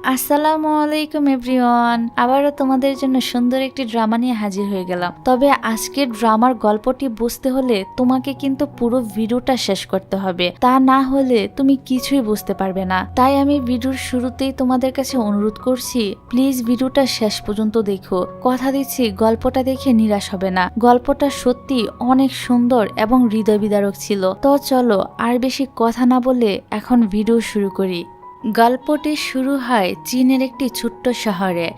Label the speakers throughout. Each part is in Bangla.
Speaker 1: আসসালামু আলাইকুম এভরিওয়ান। আবারও তোমাদের জন্য সুন্দর একটি ড্রামা নিয়ে হাজির হয়ে গেলাম। তবে আজকের ড্রামার গল্পটি বুঝতে হলে তোমাকে কিন্তু পুরো ভিডিওটা শেষ করতে হবে, তা না হলে তুমি কিছুই বুঝতে পারবে না। তাই আমি ভিডিওর শুরুতেই তোমাদের কাছে অনুরোধ করছি, প্লিজ ভিডিওটা শেষ পর্যন্ত দেখো। কথা দিচ্ছি গল্পটা দেখে নিরাশ হবে না। গল্পটা সত্যি অনেক সুন্দর এবং হৃদয় বিদারক ছিল। তো চলো আর বেশি কথা না বলে এখন ভিডিও শুরু করি। গল্পটি শুরু হয় চীনের একটি ছোট্ট শহরে।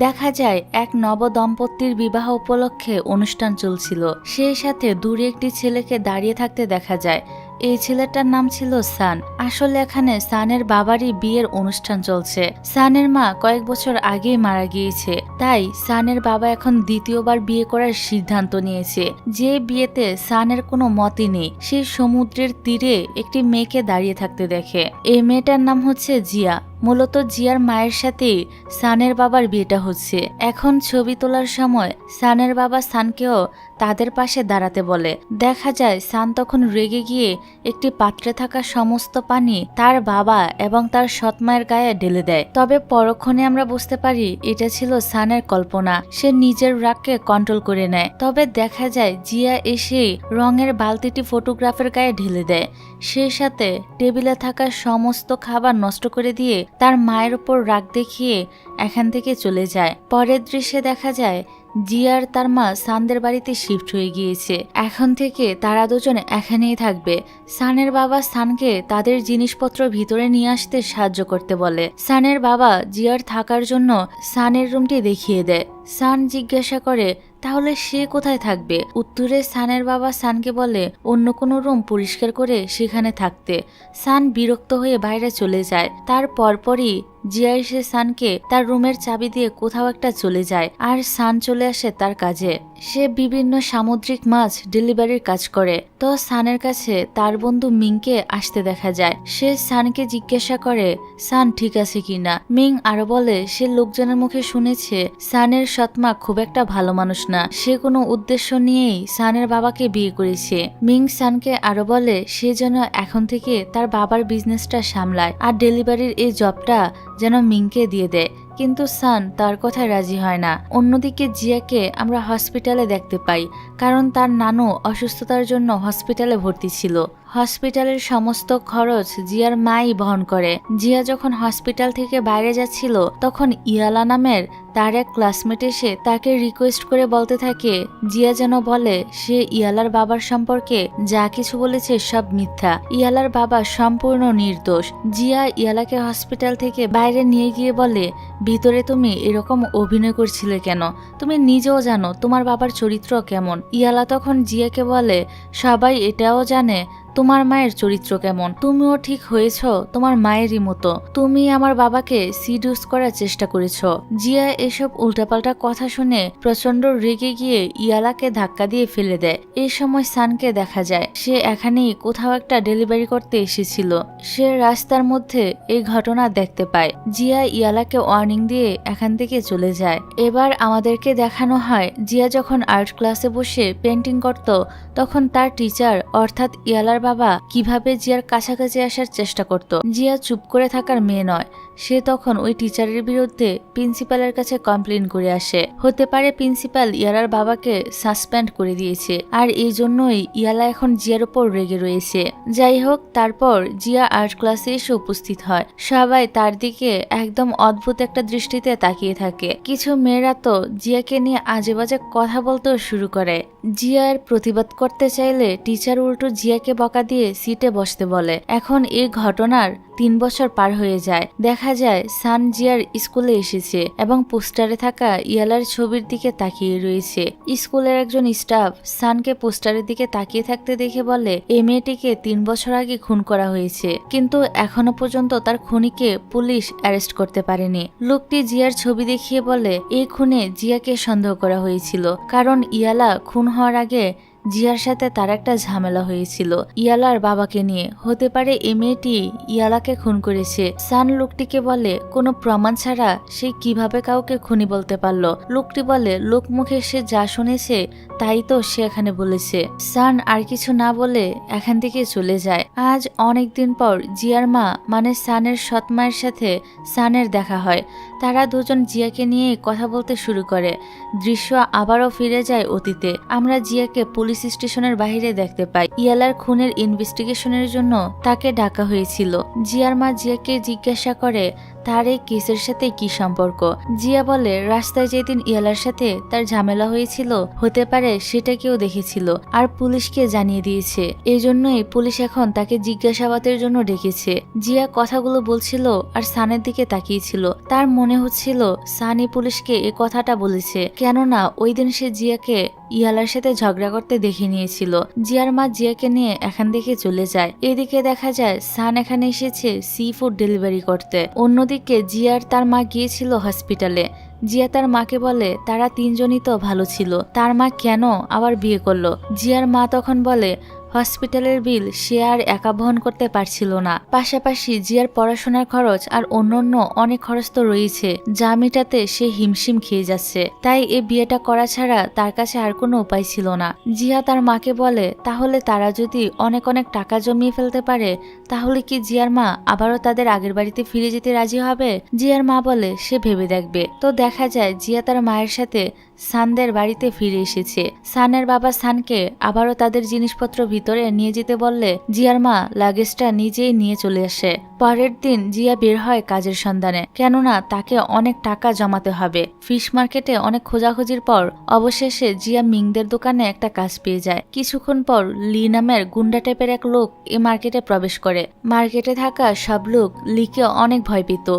Speaker 1: দেখা যায় এক নবদম্পতির বিবাহ উপলক্ষে অনুষ্ঠান চলছিল। সেই সাথে দূরে একটি ছেলেকে দাঁড়িয়ে থাকতে দেখা যায়। এই ছেলেটার নাম ছিল সান। আসলে এখানে সানের বাবারই বিয়ের অনুষ্ঠান চলছে। সানের মা কয়েক বছর আগেই মারা গিয়েছে, তাই সানের বাবা এখন দ্বিতীয়বার বিয়ে করার সিদ্ধান্ত নিয়েছে। যে বিয়েতে সানের কোনো মতই নেই। সে সমুদ্রের তীরে একটি মেয়েকে দাঁড়িয়ে থাকতে দেখে। এই মেয়েটার নাম হচ্ছে জিয়া। মূলত জিয়ার মায়ের সাথেই সানের বাবার বিয়েটা হচ্ছে। এখন ছবি তোলার সময় সানের বাবা সানকেও তাদের পাশে দাঁড়াতে বলে। দেখা যায় সান তখন রেগে গিয়ে একটি পাত্রে থাকা সমস্ত পানি তার বাবা এবং তার সৎমায়ের গায়ে ঢেলে দেয়। তবে পরক্ষণে আমরা বুঝতে পারি এটা ছিল সানের কল্পনা। সে নিজের রাগকে কন্ট্রোল করে নেয়। তবে দেখা যায় জিয়া এসেই রঙের বালতিটি ফটোগ্রাফের গায়ে ঢেলে দেয়। সেই সাথে টেবিলে থাকা সমস্ত খাবার নষ্ট করে দিয়ে তার মায়ের উপর রাগ দেখিয়ে এখান থেকে চলে যায়। পরের দৃশ্যে দেখা যায় জিয়ার তার মা সানদের বাড়িতে শিফট হয়ে গিয়েছে। এখন থেকে তারা দুজন এখানেই থাকবে। সানের বাবা সানকে তাদের জিনিসপত্র ভিতরে নিয়ে আসতে সাহায্য করতে বলে। সানের বাবা জিয়ার থাকার জন্য সানের রুমটি দেখিয়ে দেয়। সান জিজ্ঞাসা করে তাহলে সে কোথায় থাকবে। উত্তরে সানের বাবা সানকে বলে অন্য কোনো রুম পরিষ্কার করে সেখানে থাকতে। সান বিরক্ত হয়ে বাইরে চলে যায়। তার পরপরই জিয়া এসে সানকে তার রুমের চাবি দিয়ে কোথাও একটা চলে যায় আর সান চলে আসে তার কাজে। সে বিভিন্ন সামুদ্রিক মাছ ডেলিভারির কাজ করে। তো সানের কাছে তার বন্ধু মিংকে আসতে দেখা যায়। সে সানকে জিজ্ঞাসা করে সান ঠিক আছে কিনা। মিং আরো বলে সে লোকজনের মুখে শুনেছে সানের সৎমা খুব একটা ভালো মানুষ না। সে কোনো উদ্দেশ্য নিয়েই সানের বাবাকে বিয়ে করেছে। মিং সানকে আরো বলে সে যেন এখন থেকে তার বাবার বিজনেসটা সামলায় আর ডেলিভারির এই জবটা যেন মিংকে দিয়ে দেয়। কিন্তু সান তার কথায় রাজি হয় না। অন্যদিকে জিয়াকে আমরা হসপিটালে দেখতে পাই, কারণ তার নানু অসুস্থতার জন্য হসপিটালে ভর্তি ছিল। হসপিটালের সমস্ত খরচ জিয়ার মাই বহন করে। জিয়া যখন হসপিটাল থেকে বাইরে যাচ্ছিল তখন ইয়ালা নামের তার এক ক্লাসমেট এসে তাকে রিকোয়েস্ট করে বলতে থাকে জিয়া যেন বলে সে ইয়ালার বাবার সম্পর্কে যা কিছু বলেছে সব মিথ্যা। ইয়ালার বাবা সম্পূর্ণ নির্দোষ। জিয়া ইয়ালাকে হসপিটাল থেকে বাইরে নিয়ে গিয়ে বলে ভিতরে তুমি এরকম অভিনয় করছিলে কেন? তুমি নিজেও জানো তোমার বাবার চরিত্র কেমন। ইয়ালা তখন জিয়াকে বলে সবাই এটাও জানে তোমার মায়ের চরিত্র কেমন। তুমিও ঠিক হয়েছ তোমার মায়েরই মতো। তুমি আমার বাবাকে সিডিউস করার চেষ্টা করেছ। জিয়া এসব উল্টাপাল্টা কথা শুনে প্রচন্ড রেগে গিয়ে ইয়ালাকে ধাক্কা দিয়ে ফেলে দেয়। এই সময় সানকে দেখা যায় সে এখানেই কোথাও একটা ডেলিভারি করতে এসেছিল। সে রাস্তার মধ্যে এই ঘটনা দেখতে পায়। জিয়া ইয়ালাকে ওয়ার্নিং দিয়ে এখান থেকে চলে যায়। এবার আমাদেরকে দেখানো হয় জিয়া যখন আর্ট ক্লাসে বসে পেন্টিং করত তখন তার টিচার অর্থাৎ ইয়ালার বাবা কিভাবে জিয়ার কাছাকাছি আসার চেষ্টা করত। জিয়া চুপ করে থাকার মেয়ে নয়। সে তখন ওই টিচারের বিরুদ্ধে প্রিন্সিপালের কাছে কমপ্লেন করে আসে। হতে পারে প্রিন্সিপাল ইয়ালার বাবাকে সাসপেন্ড করে দিয়েছে আর এই জন্যই ইয়ালা এখন জিয়ার উপর রেগে রয়েছে। যাই হোক, তারপর জিয়া আর্ট ক্লাসে এসে উপস্থিত হয়। সবাই তার দিকে একদম অদ্ভুত একটা দৃষ্টিতে তাকিয়ে থাকে। কিছু মেয়েরা তো জিয়াকে নিয়ে আজে বাজে কথা বলতেও শুরু করে। জিয়ার প্রতিবাদ করতে চাইলে টিচার উল্টো জিয়াকে বকা দিয়ে সিটে বসতে বলে। এখন এই ঘটনার 3 বছর পার হয়ে যায়। দেখা যায় সান জিয়ার স্কুলে এসেছে এবং পোস্টারে থাকা ইয়ালার ছবির দিকে তাকিয়ে রয়েছে। স্কুলের একজন স্টাফ সানকে পোস্টারের দিকে তাকিয়ে থাকতে দেখে বলে এই মেয়েটিকে 3 বছর আগে খুন করা হয়েছে, কিন্তু এখনো পর্যন্ত তার খুনিকে পুলিশ অ্যারেস্ট করতে পারেনি। লোকটি জিয়ার ছবি দেখিয়ে বলে এই খুনে জিয়াকে সন্দেহ করা হয়েছিল, কারণ ইয়ালা খুন হওয়ার আগে জিয়ার সাথে তার একটা ঝামেলা হয়েছিল ইয়ালার বাবাকে নিয়ে। হতে পারে এই মেয়েটি ইয়ালাকে খুন করেছে। সান লোকটিকে বলে কোনো প্রমাণ ছাড়া সে কিভাবে কাউকে খুনি বলতে পারলো। লোকটি বলে লোক মুখে সে যা শুনেছে তাই তো সে এখানে বলেছে। সান আর কিছু না বলে এখান থেকে চলে যায়। আজ অনেকদিন পর জিয়ার মা মানে সানের সৎ মায়ের সাথে সানের দেখা হয়। তারা দুজন জিয়াকে নিয়ে কথা বলতে শুরু করে। দৃশ্য আবারও ফিরে যায় অতীতে। আমরা জিয়াকে পুলিশ স্টেশনের বাইরে দেখতে পাই। ইয়ালার খুনের ইনভেস্টিগেশনের জন্য তাকে ডাকা হয়েছিল। জিয়ার মা জিয়াকে জিজ্ঞাসা করে তার এই কেসের সাথে কি সম্পর্ক। জিয়া বলে রাস্তায় যেদিন ইয়ালার সাথে তার ঝামেলা হয়েছিল হতে পারে সেটা কেউ দেখেছিল আর পুলিশকে জানিয়ে দিয়েছে। এই জন্যই পুলিশ এখন তাকে জিজ্ঞাসাবাদের জন্য ডেকেছে। জিয়া কথাগুলো বলছিল আর সানের দিকে তাকিয়েছিল। তার মনে হচ্ছিল সানি পুলিশকে এ কথাটা বলেছে, কেননা ওই দিন সে জিয়াকে ইয়ালার সাথে ঝগড়া করতে দেখে নিয়েছিল। জিয়ার মা জিয়াকে নিয়ে এখান থেকে চলে যায়। এদিকে দেখা যায় সান এখানে এসেছে সি ফুড ডেলিভারি করতে। অন্যদিকে জিয়ার তার মা গিয়েছিল হসপিটালে। জিয়া তার মাকে বলে তারা তিনজনই তো ভালো ছিল, তার মা কেন আবার বিয়ে করলো। জিয়ার মা তখন বলে হসপিটালের বিল সে আর একা বহন করতে পারছিল না, পাশাপাশি জিয়ার পড়াশোনার খরচ আর অন্যান্য অনেক খরচ তো রয়েছে, যা মেটাতে সে হিমশিম খেয়ে যাচ্ছে। তাই এই বিয়েটা করা ছাড়া তার কাছে আর কোনো উপায় ছিল না। জিয়া তার মাকে বলে তাহলে তারা যদি অনেক অনেক টাকা জমিয়ে ফেলতে পারে তাহলে কি জিয়ার মা আবারও তাদের আগের বাড়িতে ফিরে যেতে রাজি হবে। জিয়ার মা বলে সে ভেবে দেখবে। তো দেখা যায় জিয়া তার মায়ের সাথে সানদের বাড়িতে ফিরে এসেছে। সানের বাবা সানকে আবারও তাদের জিনিসপত্র ভিতরে নিয়ে যেতে বললে জিয়ার মা লাগেজটা নিজেই নিয়ে চলে আসে। পরের দিন জিয়া বের হয় কাজের সন্ধানে, কেননা তাকে অনেক টাকা জমাতে হবে। ফিশ মার্কেটে অনেক খোঁজাখুঁজির পর অবশেষে জিয়া মিংদের দোকানে একটা কাজ পেয়ে যায়। কিছুক্ষণ পর লি নামের গুন্ডা টাইপের এক লোক এই মার্কেটে প্রবেশ করে। মার্কেটে থাকা সব লোক লিকে অনেক ভয় পেত।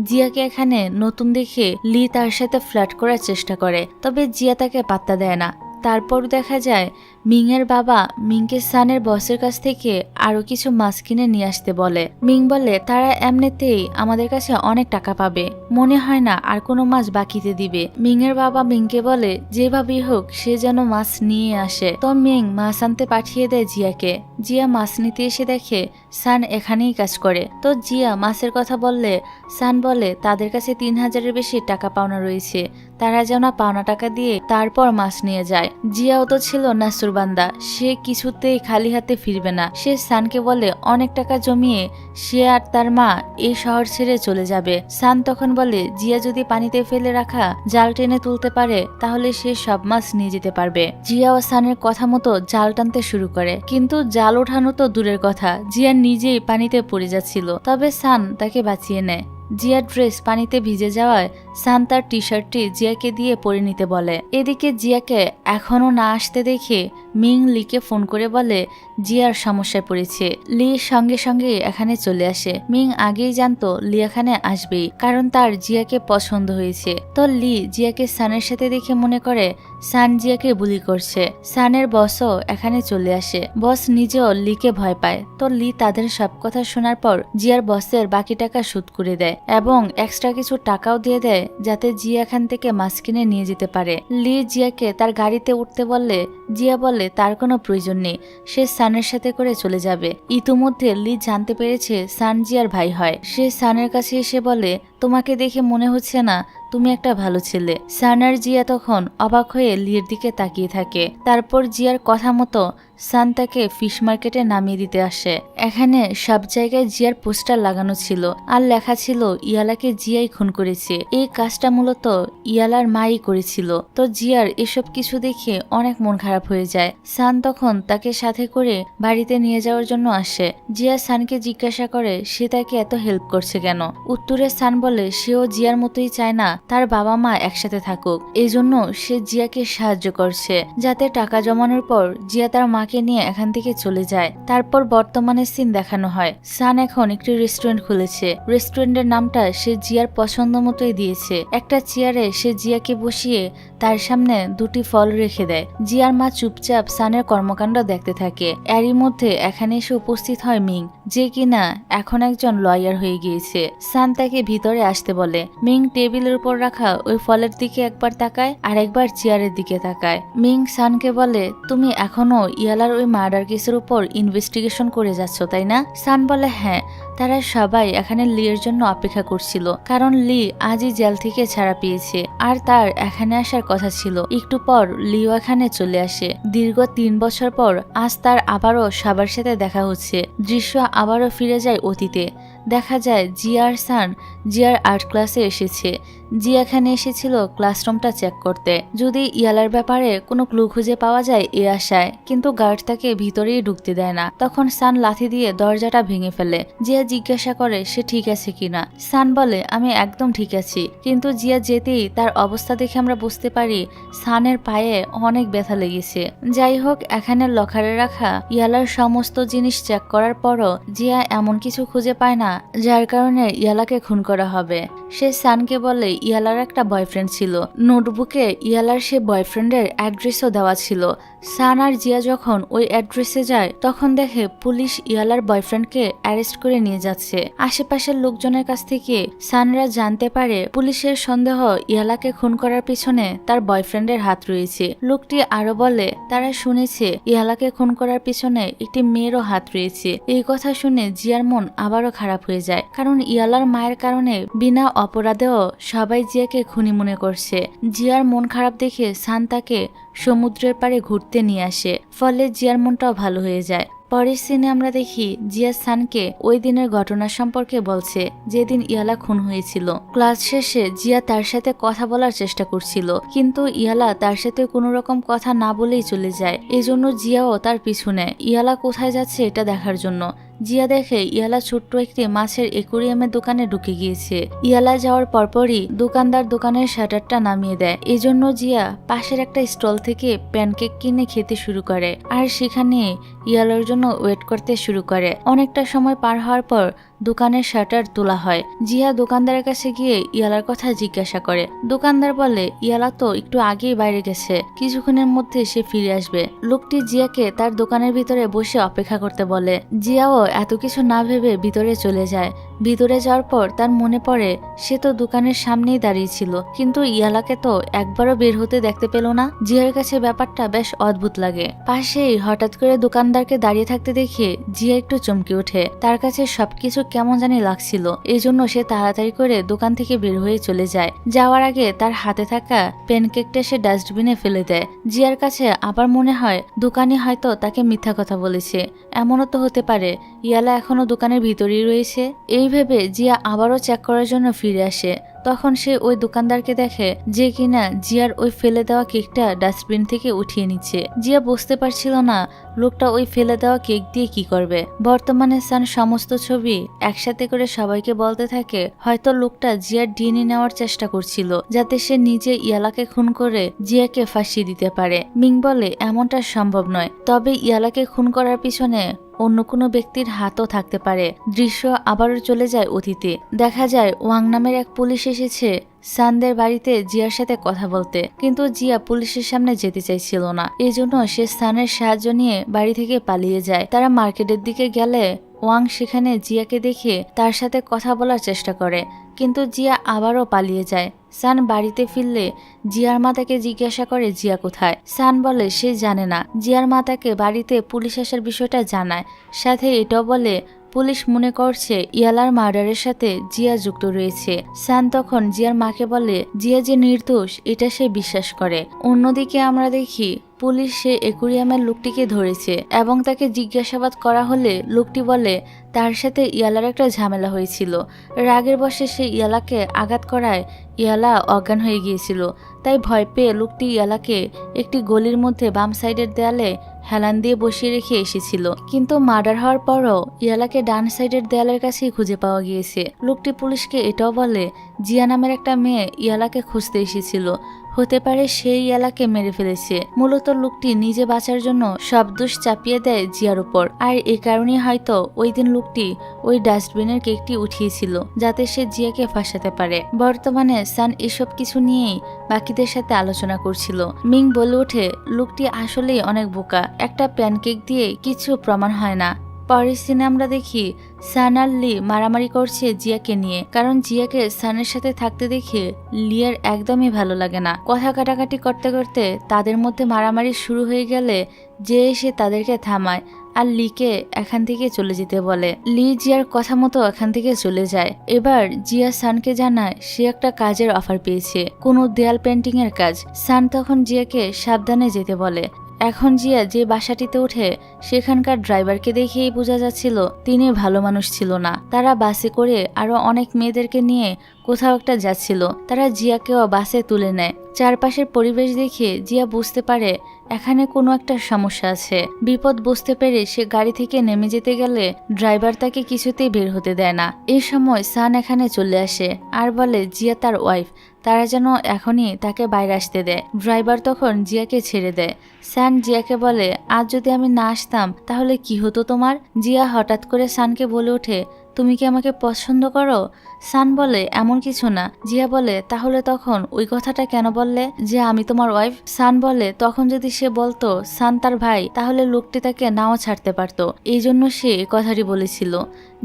Speaker 1: জিয়াকে এখানে নতুন দেখে লি তার সাথে ফ্লার্ট করার চেষ্টা করে, তবে জিয়া তাকে পাত্তা দেয় না। তারপর দেখা যায় মিং এর বাবা মিংকে সানের বসের কাছ থেকে আরো কিছু মাছ কিনে নিয়ে আসতে বলে। মিং বলে তারা এমনিতেই আমাদের কাছে অনেক টাকা পাবে, মনে হয় না আর কোনো মাছ বাকিতে দিবে। মিং এর বাবা মিংকে বলে যেভাবেই হোক সে যেন মাছ নিয়ে আসে। তো মিং মাছ আনতে পাঠিয়ে দেয় জিয়াকে। জিয়া মাছ নিতে এসে দেখে সান এখানেই কাজ করে। তো জিয়া মাছের কথা বললে সান বলে তাদের কাছে 3000-এর বেশি টাকা পাওনা রয়েছে, তারা যেন পাওনা টাকা দিয়ে তারপর মাছ নিয়ে যায়। জিয়াও তো ছিল নাসুরবান্দা, সে কিছুতেই খালি হাতে ফিরবে না। সে সানকে বলে অনেক টাকা জমিয়ে সে আর তার মা এই শহর ছেড়ে চলে যাবে। সান তখন বলে জিয়া যদি পানিতে ফেলে রাখা জাল টেনে তুলতে পারে তাহলে সে সব মাছ নিয়ে যেতে পারবে। জিয়া ও সানের কথা মতো জাল টানতে শুরু করে, কিন্তু জাল ওঠানো তো দূরের কথা, জিয়া নিজেই পানিতে পড়ে যাচ্ছিল। তবে সান তাকে বাঁচিয়ে নেয়। জিয়ার ড্রেস পানিতে ভিজে যাওয়ায় সান তার টি শার্টটি জিয়াকে দিয়ে পরে নিতে বলে। এদিকে জিয়াকে এখনো না আসতে দেখে মিং লিকে ফোন করে বলে জিয়ার সমস্যায় পড়েছে। লি সঙ্গে সঙ্গে এখানে চলে আসে। মিং আগেই জানতো লি এখানে আসবেই, কারণ তার জিয়াকে পছন্দ হয়েছে। তো লি জিয়াকে সানের সাথে দেখে মনে করে সান জিয়াকে বুলি করছে। সানের বসও এখানে চলে আসে। বস নিজেও লিকে ভয় পায়। তো লি তাদের সব কথা শোনার পর জিয়ার বসের বাকি টাকা শোধ করে দেয় এবং এক্সট্রা কিছু টাকাও দিয়ে দেয় যাতে জিয়া এখান থেকে মাছ কিনে নিয়ে যেতে পারে। লি জিয়াকে তার গাড়িতে উঠতে বললে জিয়া বলে তার কোনো প্রয়োজন নেই, সে সানের সাথে করে চলে যাবে। ইতিমধ্যে লি জানতে পেরেছে সান জিয়ার ভাই হয়। সে সানের কাছে এসে বলে তোমাকে দেখে মনে হচ্ছে না তুমি একটা ভালো ছেলে। সান আর জিয়া তখন অবাক হয়ে লির দিকে তাকিয়ে থাকে। তারপর জিয়ার কথা মতো সান তাকে ফিশ মার্কেটে নামিয়ে দিতে আসে। এখানে সব জায়গায় জিয়ার পোস্টার লাগানো ছিল আর লেখা ছিল ইয়ালাকে জিয়াই খুন করেছে। এই কাজটা মূলত ইয়ালার মাই করেছিল। তো জিয়ার এসব কিছু দেখে অনেক মন খারাপ হয়ে যায়। সান তখন তাকে সাথে করে বাড়িতে নিয়ে যাওয়ার জন্য আসে। জিয়া সানকে জিজ্ঞাসা করে সে তাকে এত হেল্প করছে কেন। উত্তরে সান বলে সেও জিয়ার মতোই চায় না তার বাবা মা একসাথে থাকুক, এজন্য সে জিয়াকে সাহায্য করছে যাতে টাকা জমানোর পর জিয়া তার মাকে নিয়ে এখান থেকে চলে যায়। তারপর বর্তমানে সিন দেখানো হয় সান এখন একটি রেস্টুরেন্ট খুলেছে। রেস্টুরেন্টের নামটা সে জিয়ার পছন্দ মতোই দিয়েছে। একটা চেয়ারে সে জিয়াকে বসিয়ে তার সামনে দুটি ফল রেখে দেয়। জিয়ার মা চুপচাপ সানের কর্মকাণ্ড দেখতে থাকে। এরই মধ্যে এখানে এসে উপস্থিত হয় মিং, যে কিনা এখন একজন লয়ার হয়ে গিয়েছে। সান তাকে ভিতরে আসতে বলে। মিং টেবিলের উপর রাখা ওই ফলের দিকে একবার তাকায় আর একবার চেয়ারের দিকে তাকায়। মিং সানকে বলে, তুমি এখনো ইয়ালার ওই মার্ডার কেসের উপর ইনভেস্টিগেশন করে যাচ্ছ তাই না? সান বলে, হ্যাঁ, তারা সবাই এখানে লির জন্য অপেক্ষা করছিল, কারণ লি আজই জেল থেকে ছাড়া পেয়েছে আর তার এখানে আসার কথা ছিল। একটু পর লিও এখানে চলে আসে। দীর্ঘ 3 বছর পর আজ তার আবারও সবার সাথে দেখা হচ্ছে। দৃশ্য আবারও ফিরে যায় অতীতে। দেখা যায় জিয়া আর সান জিয়ার আর্ট ক্লাসে এসেছে। জিয়া এখানে এসেছিল ক্লাসরুমটা চেক করতে, যদি ইয়ালার ব্যাপারে কোনো ক্লু খুঁজে পাওয়া যায় এ আশায়, কিন্তু গার্ড তাকে ভিতরেই ঢুকতে দেয় না। তখন সান লাথি দিয়ে দরজাটা ভেঙে ফেলে। জিয়া জিজ্ঞাসা করে সে ঠিক আছে কিনা। সান বলে, আমি একদম ঠিক আছি, কিন্তু জিয়া যেতেই তার অবস্থা দেখে আমরা বুঝতে পারি সানের পায়ে অনেক ব্যথা লেগেছে। যাই হোক, এখানে লকারে রাখা ইয়ালার সমস্ত জিনিস চেক করার পরও জিয়া এমন কিছু খুঁজে পায় না যার কারণে ইয়ালাকে খুন করা হবে। সে সানকে বলে ইয়ালার একটা বয়ফ্রেন্ড ছিল। নোটবুকে ইয়ালার সে বয়ফ্রেন্ডের অ্যাড্রেসও দেওয়া ছিল। সান আর জিয়া যখন ওই অ্যাড্রেসে যায় তখন দেখে পুলিশ ইয়ালার বয়ফ্রেন্ডকে অ্যারেস্ট করে নিয়ে যাচ্ছে। আশেপাশের লোকজনের কাছ থেকে সানরা জানতে পারে পুলিশের সন্দেহ ইয়ালাকে খুন করার পিছনে তার বয়ফ্রেন্ডের হাত রয়েছে। লোকটি আরো বলে তারা শুনেছে ইয়ালাকে খুন করার পিছনে একটি মেয়েরও হাত রয়েছে। এই কথা শুনে জিয়ার মন আবারও খারাপ হয়ে যায়, কারণ ইয়ালার মায়ের কারণে বিনা অপরাধেও সবাই জিয়াকে খুনি মনে করছে। জিয়ার মন খারাপ দেখে সান তাকে সমুদ্রের পাড়ে ঘুরতে নিয়ে আসে, ফলে জিয়ার মনটাও ভালো হয়ে যায়। পরের সিনে আমরা দেখি জিয়া সানকে ওই দিনের ঘটনা সম্পর্কে বলছে, যেদিন ইয়ালা খুন হয়েছিল। ক্লাস শেষে জিয়া তার সাথে কথা বলার চেষ্টা করছিল, কিন্তু ইয়ালা তার সাথে কোনো রকম কথা না বলেই চলে যায়। এজন্য জিয়াও তার পিছু নেয় ইয়ালা কোথায় যাচ্ছে এটা দেখার জন্য। জিয়া দেখে ইয়ালা ছোট্ট একটি মাছের একুরিয়ামের দোকানে ঢুকে গিয়েছে। ইয়ালা যাওয়ার পরপরই দোকানদার দোকানের শাটারটা নামিয়ে দেয়। এজন্য জিয়া পাশের একটা স্টল থেকে প্যানকেক কিনে খেতে শুরু করে আর সেখানে ইয়ালার জন্য ওয়েট করতে শুরু করে। অনেকটা সময় পার হওয়ার পর দোকানের শাটার তোলা হয়। জিয়া দোকানদারের কাছে গিয়ে ইয়ালার কথা জিজ্ঞাসা করে। দোকানদার বলে ইয়ালা তো একটু আগেই বাইরে গেছে, কিছুক্ষণের মধ্যে সে ফিরে আসবে। লোকটি জিয়াকে তার দোকানের ভিতরে বসে অপেক্ষা করতে বলে। জিয়াও এত কিছু না ভেবে ভিতরে চলে যায়। ভিতরে যাওয়ার পর তার মনে পড়ে সে তো দোকানের সামনেই দাঁড়িয়েছিল, কিন্তু ইয়ালাকে তো একবারও বের হতে দেখতে পেল না। জিয়ার কাছে ব্যাপারটা বেশ অদ্ভুত লাগে। পাশেই হঠাৎ করে দোকানদারকে দাঁড়িয়ে থাকতে দেখে জিয়া একটু চমকে ওঠে। তার কাছে সবকিছু কেমন জানি লাগছিল, এজন্য সে তাড়াতাড়ি করে দোকান থেকে বের হয়ে চলে যায়। যাওয়ার আগে তার হাতে থাকা প্যানকেকটা সে ডাস্টবিনে ফেলে দেয়। জিয়ার কাছে আবার মনে হয় দোকানি হয়তো তাকে মিথ্যা কথা বলেছে, এমনও তো হতে পারে ইয়ালা এখনো দোকানের ভিতরেই রয়েছে। এই ভেবে জিয়া আবারও চেক করার জন্য ফিরে আসে। তখন সে ওই দোকানদারকে দেখে যে কিনা জিয়ার ওই ফেলে দেওয়া কেকটা ডাস্টবিন থেকে উঠিয়ে নিচ্ছে। জিয়া বুঝতে পারছিল না লোকটা ওই ফেলে দেওয়া কেক দিয়ে কি করবে। বর্তমানে সান সমস্ত ছবি একসাথে করে সবাইকে বলতে থাকে হয়তো লোকটা জিয়ার ডিএনএ নেওয়ার চেষ্টা করছিল, যাতে সে নিজে ইয়ালাকে খুন করে জিয়াকে ফাঁসিয়ে দিতে পারে। মিং বলে এমনটা সম্ভব নয়, তবে ইয়ালাকে খুন করার পিছনে অন্য কোনো ব্যক্তির হাতও থাকতে পারে। দৃশ্য আবারও চলে যায় অতীতে। দেখা যায় ওয়াং নামের এক পুলিশ এসেছে সানদের বাড়িতে জিয়ার সাথে কথা বলতে, কিন্তু জিয়া পুলিশের সামনে যেতে চাইছিল না। এজন্য সে সানের সাহায্য নিয়ে বাড়ি থেকে পালিয়ে যায়। তারা মার্কেটের দিকে গেলে ওয়াং সেখানে জিয়াকে দেখে তার সাথে কথা বলার চেষ্টা করে, কিন্তু জিয়া আবারও পালিয়ে যায়। সান বাড়িতে ফিরলে জিয়ার মা তাকে জিজ্ঞাসা করে জিয়া কোথায়। সান বলে সে জানে না। জিয়ার মা তাকে বাড়িতে পুলিশ আসার বিষয়টা জানায়, সাথে এটাও বলে পুলিশ মনে করছে ইয়ালার মার্ডারের সাথে জিয়া যুক্ত রয়েছে। সান তখন জিয়ার মাকে বলে জিয়া যে নির্দোষ এটা সে বিশ্বাস করে। অন্যদিকে আমরা দেখি পুলিশ সে একুরিয়ামের লোকটিকে ধরেছে এবং তাকে জিজ্ঞাসাবাদ করা হলে লোকটি বলে তার সাথে ইয়ালার একটা ঝামেলা হয়েছিল। রাগের বশে সে ইয়ালাকে আঘাত করায় ইয়ালা অজ্ঞান হয়ে গিয়েছিল। তাই ভয় পেয়ে লোকটি ইয়ালাকে একটি গলির মধ্যে বাম সাইডের দেয়ালে হেলান দিয়ে বসিয়ে রেখে এসেছিল, কিন্তু মার্ডার হওয়ার পরও ইয়ালাকে ডান সাইডের দেয়ালের কাছেই খুঁজে পাওয়া গিয়েছে। লোকটি পুলিশকে এটাও বলে জিয়া নামের একটা মেয়ে ইয়ালাকে খুঁজতে এসেছিল, হতে পারে সেই এলাকে মেরে ফেলেছে। মূলত লোকটি নিজে বাঁচার জন্য সব দোষ চাপিয়ে দেয় জিয়ার উপর। আর এই কারণে হয়তো ওই দিন লোকটি ওই ডাস্টবিনের কেকটি উঠিয়েছিল যাতে সে জিয়াকে ফাঁসাতে পারে। বর্তমানে সান এসব কিছু নিয়েই বাকিদের সাথে আলোচনা করছিল। মিং বলে ওঠে, লোকটি আসলেই অনেক বোকা, একটা প্যানকেক দিয়ে কিছু প্রমাণ হয় না। পরের সিনে আমরা দেখি সান আর লি মারামারি করছে জিয়াকে নিয়ে, কারণ জিয়াকে সানের সাথে থাকতে দেখে লিয়ার একদমই ভালো লাগে না। কথা কাটাকাটি করতে করতে তাদের মধ্যে মারামারি শুরু হয়ে গেলে যে এসে তাদেরকে থামায় আর লিকে এখান থেকে চলে যেতে বলে। লি জিয়ার কথা মতো এখান থেকে চলে যায়। এবার জিয়া সানকে জানায় সে একটা কাজের অফার পেয়েছে, কোনো দেয়াল পেন্টিং এর কাজ। সান তখন জিয়াকে সাবধানে যেতে বলে। এখন জিয়া যে বাসাটিতে ওঠে সেখানকার ড্রাইভারকে দেখেই বোঝা যাচ্ছিল তিনি ভালো মানুষ ছিল না। তারা বাসে করে আরো অনেক মেয়েদেরকে নিয়ে কোথাও একটা যাচ্ছিল। তারা জিয়াকেও বাসে তুলে নেয়। চারপাশের পরিবেশ দেখে জিয়া বুঝতে পারে এখানে কোনো একটা সমস্যা আছে। বিপদ বুঝতে পেরে সে গাড়ি থেকে নেমে যেতে গেলে ড্রাইভার তাকে কিছুতেই বের হতে দেয় না। এই সময় সান এখানে চলে আসে আর বলে জিয়া তার ওয়াইফ, তারা যেন এখনই তাকে বাইরে আসতে দেয়। ড্রাইভার তখন জিয়াকে ছেড়ে দেয়। সান জিয়াকে বলে, আজ যদি আমি না আসতাম তাহলে কি হতো তোমার? জিয়া হঠাৎ করে সানকে বলে ওঠে, তুমি কি আমাকে পছন্দ করো? সান বলে, এমন কিছু না। জিয়া বলে, তাহলে তখন ওই কথাটা কেন বললে যে আমি তোমার ওয়াইফ? সান বলে, তখন যদি সে বলতো সান তার ভাই তাহলে লোকটি তাকে নাও ছাড়তে পারতো, এই জন্য সে কথাটি বলেছিল।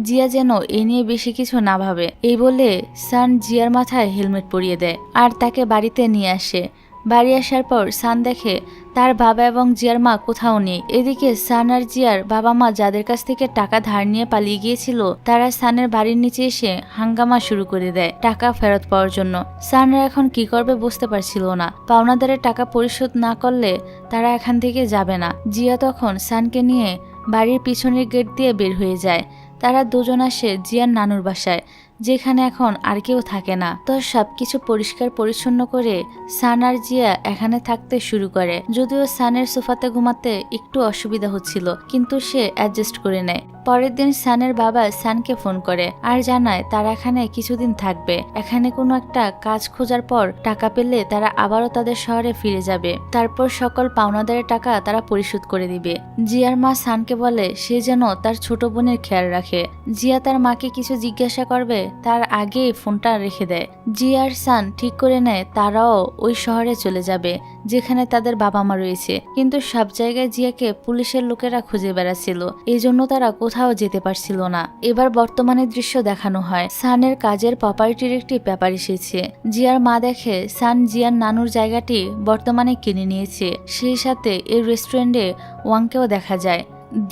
Speaker 1: জিয়া যেন এ নিয়ে বেশি কিছু না ভাবে। এই বলে সান জিয়ার মাথায় হেলমেট পরিয়ে দেয় আর তাকে বাড়িতে নিয়ে আসে। বাড়ি আসার পর সান দেখে তার বাবা এবং জিয়ার মা কোথাও নেই। এদিকে সান আর জিয়ার বাবা মা যাদের কাছ থেকে টাকা ধার নিয়ে পালিয়ে গিয়েছিল তারা সানের বাড়ির নিচে এসে হাঙ্গামা শুরু করে দেয় টাকা ফেরত পাওয়ার জন্য। সানরা এখন কি করবে বুঝতে পারছিল না। পাওনাদারের টাকা পরিশোধ না করলে তারা এখান থেকে যাবে না। জিয়া তখন সানকে নিয়ে বাড়ির পিছনের গেট দিয়ে বের হয়ে যায়। তারা দুজন আসে জিয়ার নানুর বাসায়, যেখানে এখন আর কেউ থাকে না। তো সবকিছু পরিষ্কার পরিচ্ছন্ন করে সান আর জিয়া এখানে থাকতে শুরু করে। যদিও সানের সোফাতে ঘুমাতে একটু অসুবিধা হচ্ছিল, কিন্তু সে অ্যাডজাস্ট করে নেয়। পরের দিন সানের বাবা সানকে ফোন করে আর জানায় তারা এখানে কিছুদিন থাকবে। এখানে কোনো একটা কাজ খোঁজার পর টাকা পেলে তারা আবারও তাদের শহরে ফিরে যাবে। তারপর সকল পাওনাদারের টাকা তারা পরিশোধ করে দিবে। জিয়ার মা সানকে বলে সে যেন তার ছোট বোনের খেয়াল রাখে। জিয়া তার মাকে কিছু জিজ্ঞাসা করবে তার আগে ফোনটা রেখে দেয়। জিয়া আর সান ঠিক করে নেয় তারাও ওই শহরে চলে যাবে যেখানে তাদের বাবা মা রয়েছে। কিন্তু সব জায়গায় জিয়াকে পুলিশের লোকেরা খুঁজে বেড়াচ্ছিল, এই জন্য তারা কোথাও যেতে পারছিল না। এবার বর্তমানে দৃশ্য দেখানো হয়। সানের কাজের প্রপার্টির একটি পেপার এসেছে। জিয়ার মা দেখে সান জিয়ার নানুর জায়গাটি বর্তমানে কিনে নিয়েছে। সেই সাথে এই রেস্টুরেন্টে ওয়াংকেও দেখা যায়।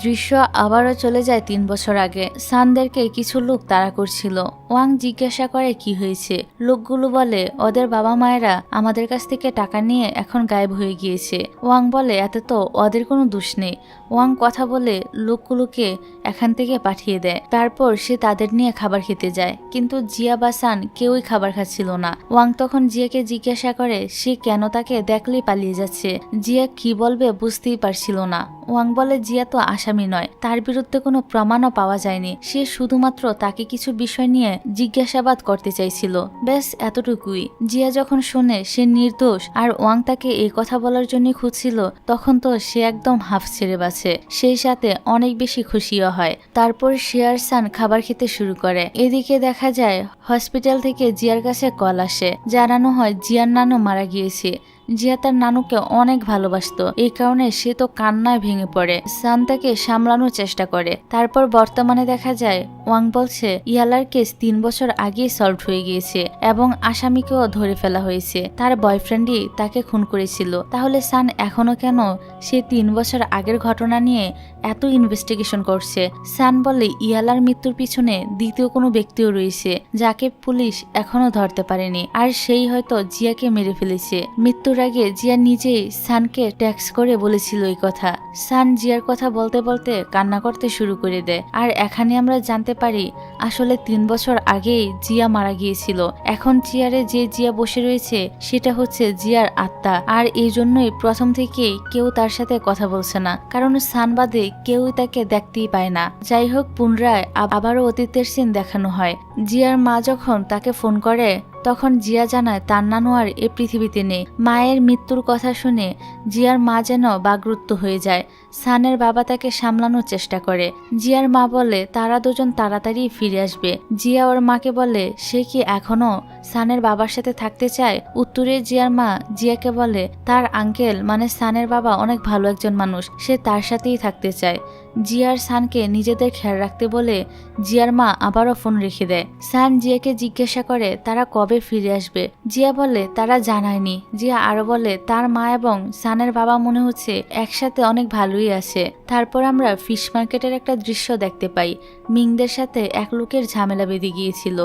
Speaker 1: দৃশ্য আবারও চলে যায় 3 বছর আগে। সানদেরকে কিছু লোক তাড়া করছিল। ওয়াং জিজ্ঞাসা করে কি হয়েছে। লোকগুলো বলে ওদের বাবা মায়েরা আমাদের কাছ থেকে টাকা নিয়ে এখন গায়েব হয়ে গিয়েছে। ওয়াং বলে এতে তো ওদের কোনো দোষ নেই। ওয়াং কথা বলে লোকগুলোকে এখান থেকে পাঠিয়ে দেয়। তারপর সে তাদের নিয়ে খাবার খেতে যায়, কিন্তু জিয়া বা সান কেউই খাবার খাচ্ছিল না। ওয়াং তখন জিয়াকে জিজ্ঞাসা করে সে কেন তাকে দেখলেই পালিয়ে যাচ্ছে। জিয়া কি বলবে বুঝতেই পারছিল না। ওয়াং বলে জিয়া তো আসামি নয়, তার বিরুদ্ধে কোনো প্রমাণও পাওয়া যায়নি। সে শুধুমাত্র তাকে কিছু বিষয় নিয়ে জিজ্ঞাসাবাদ করতে চাইছিল, ব্যাস এতটুকুই। জিয়া যখন শোনে সে নির্দোষ আর ওয়াং তাকে এই কথা বলার জন্য খুঁজছিল, তখন তো সে একদম হাফ ছেড়ে বাঁচে। সেই সাথে অনেক বেশি খুশিও হয়। তারপর শিয়ার সান খাবার খেতে শুরু করে। এদিকে দেখা যায় হসপিটাল থেকে জিয়ার কাছে কল আসে, জানানো হয় জিয়ার নানু মারা গিয়েছে। জিয়া তার নানুকে অনেক ভালোবাসতো, এই কারণে সে তো কান্নায় ভেঙে পড়ে। সান তাকে সামলানোর চেষ্টা করে। তারপর বর্তমানে দেখা যায় ওয়াং বলছে ইয়ালার কেস 3 বছর আগেই সলভ হয়ে গিয়েছে এবং আসামিকেও ধরে ফেলা হয়েছে। তার বয়ফ্রেন্ডই তাকে খুন করেছিল। তাহলে সান এখনো কেন সে 3 বছর আগের ঘটনা নিয়ে এত ইনভেস্টিগেশন করছে? সান বলে ইয়ালার মৃত্যুর পিছনে দ্বিতীয় কোনো ব্যক্তিও রয়েছে যাকে পুলিশ এখনো ধরতে পারেনি, আর সেই হয়তো জিয়াকে মেরে ফেলেছে। মৃত্যুর আগে জিয়া নিজেই সানকে ট্যাক্স করে বলেছিল এই কথা। সান জিয়ার কথা বলতে বলতে কান্না করতে শুরু করে দেয়। আর এখানে আমরা জানতে পারি আসলে 3 বছর আগেই জিয়া মারা গিয়েছিল। এখন চেয়ারে যে জিয়া বসে রয়েছে সেটা হচ্ছে জিয়ার আত্মা। আর এই জন্যই প্রথম থেকেই কেউ তার সাথে কথা বলছে না, কারণ সান বাদে কেউই তাকে দেখতেই পায় না। যাই হোক, পুনরায় আবারও অতীতের সিন দেখানো হয়। জিয়ার মা যখন তাকে ফোন করে তখন জিয়া জানায় তার নানু আর এ পৃথিবীতে নেই। মায়ের মৃত্যুর কথা শুনে জিয়ার মা যেন বাকরুদ্ধ হয়ে যায়। সানের বাবা তাকে সামলানোর চেষ্টা করে। জিয়ার মা বলে তারা দুজন তাড়াতাড়ি ফিরে আসবে। জিয়া ওর মাকে বলে সে কি এখনো সানের বাবার সাথে থাকতে চায়। উত্তরে জিয়ার মা জিয়াকে বলে তার আঙ্কেল মানে সানের বাবা অনেক ভালো একজন মানুষ, সে তার সাথেই থাকতে চায়। জিয়ার সানকে নিজেদের খেয়াল রাখতে বলে জিয়ার মা আবারও ফোন রেখে দেয়। সান জিয়াকে জিজ্ঞাসা করে তারা কবে ফিরে আসবে। জিয়া বলে তারা জানায়নি। জিয়া আরো বলে তার মা এবং সানের বাবা মনে হচ্ছে একসাথে অনেক ভালোই আছে। তারপর আমরা ফিশ মার্কেটের একটা দৃশ্য দেখতে পাই। মিংদের সাথে এক লোকের ঝামেলা বেঁধে গিয়েছিল।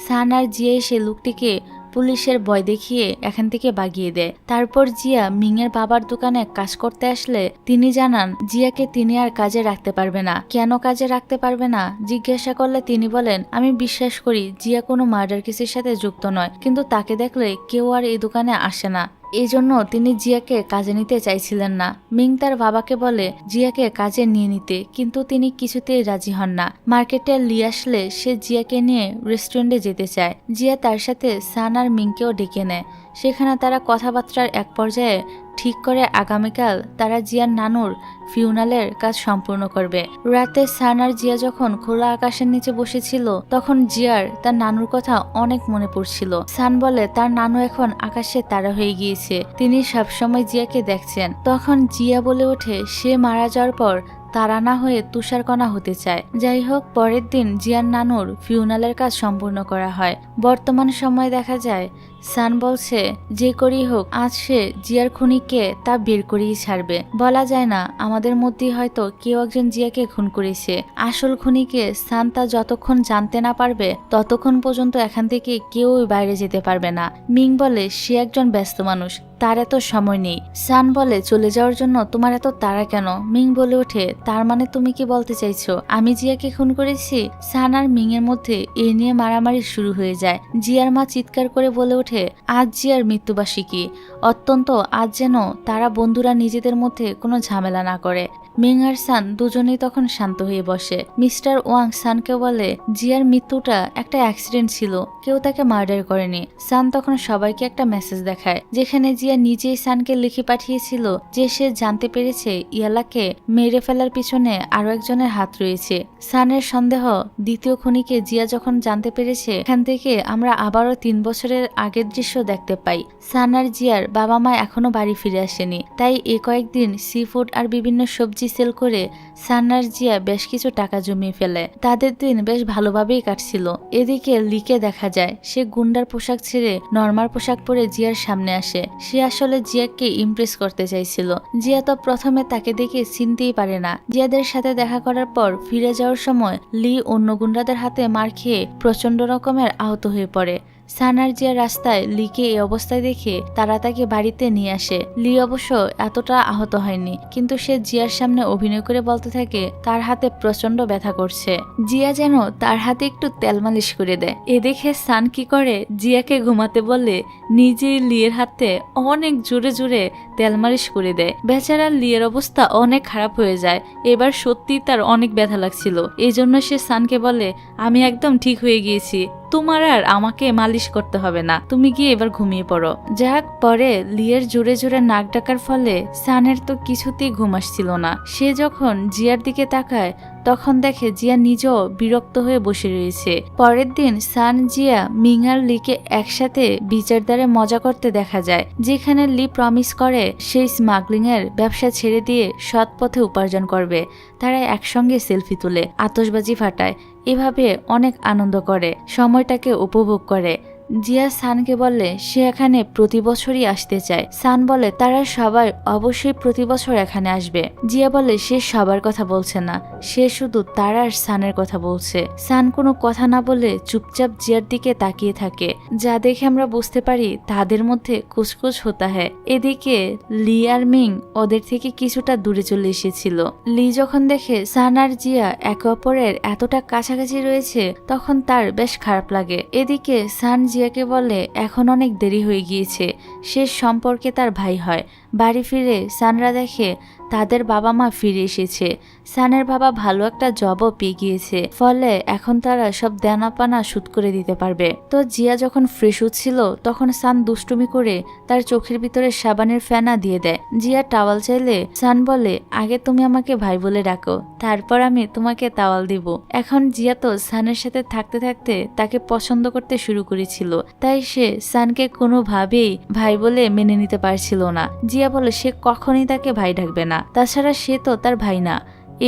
Speaker 1: সান আর জিয়া সেই লোকটিকে পুলিশের ভয় দেখিয়ে এখান থেকে বাগিয়ে দেয়। তারপর জিয়া মিংয়ের বাবার দোকানে কাজ করতে আসলে তিনি জানান জিয়াকে তিনি আর কাজে রাখতে পারবে না। কেন কাজে রাখতে পারবে না জিজ্ঞাসা করলে তিনি বলেন আমি বিশ্বাস করি জিয়া কোনো মার্ডার কেসের সাথে যুক্ত নয়, কিন্তু তাকে দেখলে কেউ আর এই দোকানে আসে না। এই জন্য তিনি জিয়াকে কাজে নিতে চাইছিলেন না। মিং তার বাবাকে বলে জিয়াকে কাজে নিয়ে নিতে, কিন্তু তিনি কিছুতেই রাজি হন না। মার্কেটে লি আসলে সে জিয়াকে নিয়ে রেস্টুরেন্টে যেতে চায়। জিয়া তার সাথে সান আর মিংকেও ডেকে নেয়। সেখানে তারা কথাবার্তার এক পর্যায়ে ঠিক করে আগামীকাল তারা জিয়ার নানুর ফিউনালের কাজ সম্পূর্ণ করবে। রাতে সান আর জিয়া যখন খোলা আকাশের নিচে বসেছিল তখন জিয়ার তার নানুর কথা অনেক মনে পড়ছিল। সান বলে তার নানু এখন আকাশে তারা হয়ে গিয়েছে, তিনি সবসময় জিয়াকে দেখছেন। তখন জিয়া বলে ওঠে সে মারা যাওয়ার পর তারা না হয়ে তুষারকণা হতে চায়। যাই হোক, পরের দিন জিয়ার নানুর ফিউনালের কাজ সম্পূর্ণ করা হয়। বর্তমান সময় দেখা যায় সান বলছে যে করেই হোক আজ সে জিয়ার খুনিকে তা বের করেই ছাড়বে। বলা যায় না আমাদের মধ্যেই হয়তো কেউ একজন জিয়াকে খুন করেছে। আসল খুনিকে সান তা যতক্ষণ জানতে না পারবে ততক্ষণ পর্যন্ত এখান থেকে কেউই বাইরে যেতে পারবে না। মিং বলে সে একজন ব্যস্ত মানুষ, তার এত সময় নেই। সান বলে চলে যাওয়ার জন্য তোমার এত তাড়া কেন? মিং বলে ওঠে তার মানে তুমি কি বলতে চাইছো আমি জিয়াকে খুন করেছি? সান আর মিং এর মধ্যে এ নিয়ে মারামারি শুরু হয়ে যায়। জিয়ার মা চিৎকার করে বলে ওঠে আজ জিয়ার মৃত্যুবার্ষিকী, অত্যন্ত আজ যেন তারা বন্ধুরা নিজেদের মধ্যে কোনো ঝামেলা না করে। মিং আর সান দুজনেই তখন শান্ত হয়ে বসে। মিস্টার ওয়াং সানকে বলে জিয়ার মৃত্যুটা একটা অ্যাক্সিডেন্ট ছিল, কেউ তাকে মার্ডার করেনি। সান তখন সবাইকে একটা মেসেজ দেখায় যেখানে জিয়া নিজেই সানকে লিখে পাঠিয়েছিল যে সে জানতে পেরেছে ইয়ালাকে মেরে ফেলার পিছনে আরো একজনের হাত রয়েছে। সানের সন্দেহ দ্বিতীয় খুনিকে জিয়া যখন জানতে পেরেছে, এখান থেকে আমরা আবারও 3 বছরের আগের দৃশ্য দেখতে পাই। সান আর জিয়ার বাবা মা এখনো বাড়ি ফিরে আসেনি, তাই এই কয়েকদিন সি ফুড আর বিভিন্ন সবজি সেল করে সান আর জিয়া বেশ কিছু টাকা জমিয়ে ফেলে। তাদের দিন বেশ ভালোভাবেই কাটছিল। এদিকে লিকে দেখা যায় সে গুন্ডার পোশাক ছেড়ে নরমাল পোশাক পরে জিয়ার সামনে আসে। সে আসলে জিয়াকে ইমপ্রেস করতে চাইছিল। জিয়া তো প্রথমে তাকে দেখে চিনতেই পারে না। জিয়াদের সাথে দেখা করার পর ফিরে যাওয়ার সময় লি অন্য গুন্ডাদের হাতে মার খেয়ে প্রচন্ড রকমের আহত হয়ে পড়ে। সান আর জিয়া রাস্তায় লিকে এই অবস্থায় দেখে তারা তাকে বাড়িতে নিয়ে আসে। লি অবশ্য এতটা আহত হয়নি, কিন্তু সে জিয়ার সামনে অভিনয় করে বলতে থাকে তার হাতে প্রচন্ড ব্যথা করছে। জিয়া যেন তার হাতে একটু তেল মালিশ করে দেয়। এ দেখে সান কি করে জিয়াকে ঘুমাতে বলে নিজেই লিয়ের হাতে অনেক জোরে জোরে তেল মালিশ করে দেয়। বেচারা লিয়ের অবস্থা অনেক খারাপ হয়ে যায়। এবার সত্যি তার অনেক ব্যথা লাগছিল। এই জন্য সে সানকে বলে আমি একদম ঠিক হয়ে গিয়েছি, তোমার আর আমাকে মালিশ করতে হবে না, তুমি গিয়ে এবার ঘুমিয়ে পড়ো। যাক, পরে লিয়ের জোরে জোরে নাক ডাকার ফলে সানের তো কিছুতেই ঘুম আসছিল না। সে যখন জিয়ার দিকে তাকায় তখন দেখে জিয়া নিজেও বিরক্ত হয়ে বসে রয়েছে। পরের দিন সান, জিয়া, মিং আর লিকে একসাথে বিচার দ্বারে মজা করতে দেখা যায়, যেখানে লি প্রমিস করে সেই স্মাগলিং এর ব্যবসা ছেড়ে দিয়ে সৎ পথে উপার্জন করবে। তারা একসঙ্গে সেলফি তুলে আতশবাজি ফাটায়, এভাবে অনেক আনন্দ করে, সময়টাকে উপভোগ করে। জিয়া সানকে বললে সে এখানে প্রতি বছরই আসতে চায়। সান বলে তারা সবাই অবশ্যই প্রতি বছর এখানে আসবে। জিয়া বলে সে সবার কথা বলছে না, সে শুধু তারা আর সানের কথা বলছে। সান কোনো কথা না বলে চুপচাপ জিয়ার দিকে তাকিয়ে থাকে, যা দেখে আমরা বুঝতে পারি তাদের মধ্যে কুচকুচ হতা হয়। এদিকে লি আর মিং ওদের থেকে কিছুটা দূরে চলে এসেছিল। লি যখন দেখে সান আর জিয়া একে অপরের এতটা কাছাকাছি রয়েছে তখন তার বেশ খারাপ লাগে। এদিকে সান জিয়াকে বলে এখন অনেক দেরি হয়ে গিয়েছে, সে সম্পর্কে তার ভাই হয়। বাড়ি ফিরে সানরা দেখে তাদের বাবা মা ফিরে এসেছে। সানের বাবা ভালো একটা জবও পেয়ে গিয়েছে, ফলে এখন তারা সব দেনাপানা শোধ করে দিতে পারবে। তো জিয়া যখন ফ্রেশ হচ্ছিল তখন সান দুষ্টুমি করে তার চোখের ভিতরে সাবানের ফেনা দিয়ে দেয়। জিয়া টাওয়াল চাইলে সান বলে, আগে তুমি আমাকে ভাই বলে ডাকো, তারপর আমি তোমাকে টাওয়াল দিব। এখন জিয়া তো সানের সাথে থাকতে থাকতে তাকে পছন্দ করতে শুরু করেছিল, তাই সে সানকে কোনোভাবেই ভাই বলে মেনে নিতে পারছিল না। জিয়া বলে সে কখনই তাকে ভাই ডাকবে না, তাছাড়া সে তো তার ভাই না।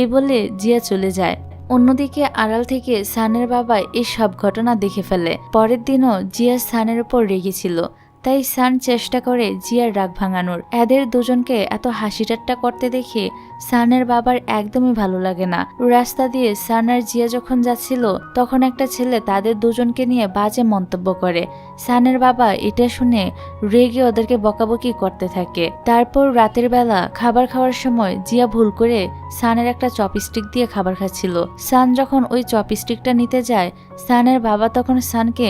Speaker 1: এই বলে জিয়া চলে যায়। অন্যদিকে আড়াল থেকে সানের বাবা এই সব ঘটনা দেখে ফেলে। পরের দিনও জিয়া সানের উপর রেগেছিল, তাই সান চেষ্টা করে জিয়ার রাগ ভাঙানোর। এদের দুজনকে এত হাসি ঠাট্টা করতে দেখে সানের বাবার একদমই ভালো লাগে না। রাস্তা দিয়ে সান আর জিয়া যখন যাচ্ছিল তখন একটা ছেলে তাদের দুজনকে নিয়ে বাজে মন্তব্য করে। সানের বাবা এটা শুনে রেগে ওদেরকে বকাবকি করতে থাকে। তারপর রাতের বেলা খাবার খাওয়ার সময় জিয়া ভুল করে সানের একটা চপস্টিক দিয়ে খাবার খাচ্ছিল। সান যখন ওই চপস্টিকটা নিতে যায়, সানের বাবা তখন সানকে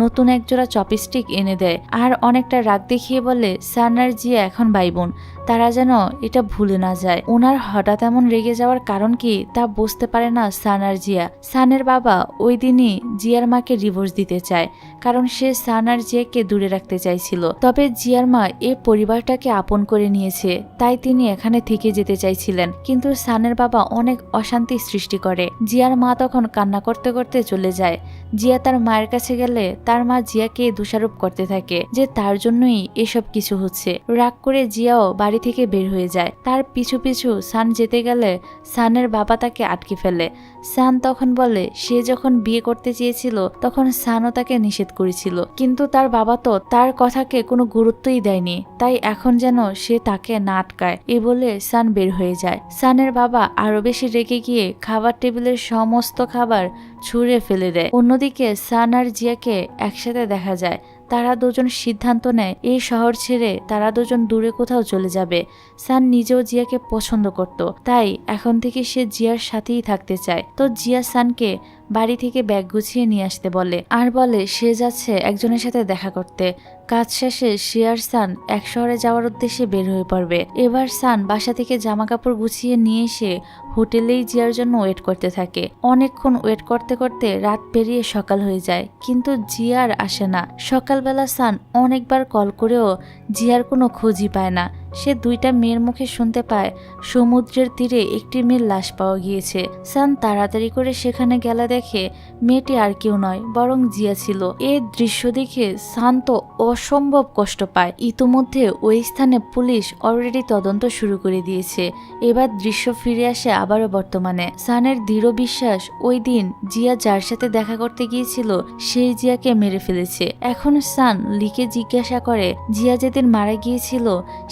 Speaker 1: নতুন একজোড়া চপস্টিক এনে দেয় আর অনেকটা রাগ দেখিয়ে বলে, সান আর জিয়া এখন ভাই বোন, তারা যেন এটা ভুলে না যায়। ওনার হঠাৎ এমন রেগে যাওয়ার কারণ কি তা বুঝতে পারে না সান আর জিয়া। সানের বাবা ওই দিনই জিয়ার মাকে ডিভোর্স দিতে চায়, কারণ সে সান আর জিয়াকে দূরে রাখতে চাইছিল। তবে জিয়ার মা এই পরিবারটাকে আপন করে নিয়েছে, তাই তিনি এখানে থেকে যেতে চাইছিলেন। কিন্তু সানের বাবা অনেক অশান্তি সৃষ্টি করে। জিয়ার মা তখন কান্না করতে করতে চলে যায়। জিয়া তার মায়ের কাছে গেলে তার মা জিয়াকে দোষারোপ করতে থাকে যে তার জন্যই এসব কিছু হচ্ছে। রাগ করে জিয়াও বাড়ি থেকে বের হয়ে যায়। তার পিছু পিছু সান যেতে গেলে সানের বাবা তাকে আটকে ফেলে। সান তখন বলে সে যখন বিয়ে করতে চেয়েছিল তখন সানও তাকে নিষেধ করেছিল, কিন্তু তার বাবা তো তার কথাকে কোনো গুরুত্বই দেয়নি, তাই এখন যেন সে তাকে না আটকায়। এ বলে সান বের হয়ে যায়। সানের বাবা আরো বেশি রেগে গিয়ে খাবার টেবিলের সমস্ত খাবার ছুঁড়ে ফেলে দেয়। অন্যদিকে সান আর জিয়াকে একসাথে দেখা যায়। তারা দুজন সিদ্ধান্ত নেয় এই শহর ছেড়ে তারা দুজন দূরে কোথাও চলে যাবে। সান নিজেও জিয়াকে পছন্দ করত, তাই এখন থেকে সে জিয়ার সাথেই থাকতে চায়। তো জিয়া সানকে বাড়ি থেকে ব্যাগ গুছিয়ে নিয়ে আসতে বলে আর বলে সে যাচ্ছে একজনের সাথে দেখা করতে। কাজ শেষে সে আর সান এক শহরে যাওয়ার উদ্দেশ্যে বের হয়ে পড়বে। এবার সান বাসা থেকে জামা কাপড় গুছিয়ে নিয়ে এসে হোটেলেই জিয়ার জন্য ওয়েট করতে থাকে। অনেকক্ষণ ওয়েট করতে করতে রাত পেরিয়ে সকাল হয়ে যায়, কিন্তু জিয়া আর আসে না। সকালবেলা সান অনেকবার কল করেও জিয়ার কোনো খোঁজই পায় না। সে দুইটা মেয়ের মুখে শুনতে পায় সমুদ্রের তীরে একটি মেয়ের লাশ পাওয়া গিয়েছে। সান তাড়াতাড়ি করে সেখানে গেলে দেখে মেয়েটি আর কেউ নয় বরং জিয়া ছিল। এই দৃশ্য দেখে সান তো অসম্ভব কষ্ট পায়। ইতোমধ্যে ওই স্থানে পুলিশ অলরেডি তদন্ত শুরু করে দিয়েছে। এবার দৃশ্য ফিরে আসে আবারও বর্তমানে। সানের দৃঢ় বিশ্বাস ওই দিন জিয়া যার সাথে দেখা করতে গিয়েছিল সেই জিয়াকে মেরে ফেলেছে। এখন সান লিকে জিজ্ঞাসা করে জিয়া যেদিন মারা গিয়েছিল